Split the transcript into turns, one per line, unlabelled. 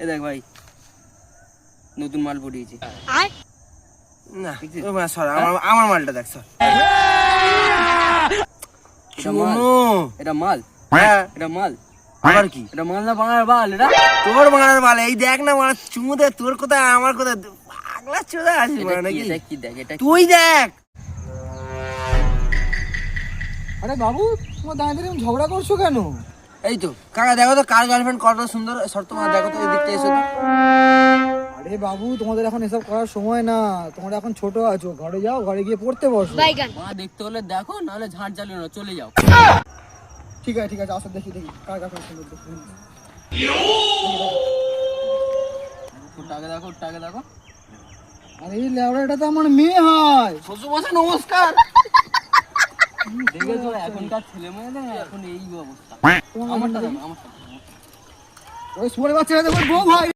এ দেখ ভাই, নতুন মাল পড়িয়েছে।
না সর, আমার মালটা দেখ স্যার।
এটা মাল,
হ্যাঁ
এটা মাল,
আবার কি?
এটা মাল না বাংলার বাল। এটা
তোর বাংলার মাল, এই দেখ না মাল চুমু দে, তোর কোথায় আমার কোথায়, পাগলা চোদা আসিস মানে নাকি?
এটা কি দেখ, এটা
তুই দেখ।
আরে বাবু, তোমার দাঁড়িয়ে দাঁড়িয়ে ঝগড়া করছো কেন?
এই তো কাকা দেখো তো কার গার্লফ্রেন্ড কত সুন্দর, সর তোমার দেখো তো এদিকটা এসো তো।
আরে বাবু, তোমাদের এখন এসব করার সময় না, তোমরা এখন ছোট আছো, ঘরে যাও, ঘরে গিয়ে পড়তে বসো।
মা দেখতে হলে দেখো, নাহলে ঝাঁট জ্বালিও না, চলে যাও।
ঠিক আছে ঠিক আছে, আসো দেখি দেখি কার গার্লফ্রেন্ড সুন্দর দেখি।
ওটাকে দেখো, ওটাকে দেখো।
আরে এই লেবড়া, এটা তো আমার মেয়ে হয়।
শ্বশুর মশাই নমস্কার।
দেখেছো এখনকার ছেলে মেয়েদের এখন এই অবস্থা।
তোমার
আমারটা দেখো, আমারটা।
ওই শুয়ারে বাচ্চারা দেখো বউ ভাই।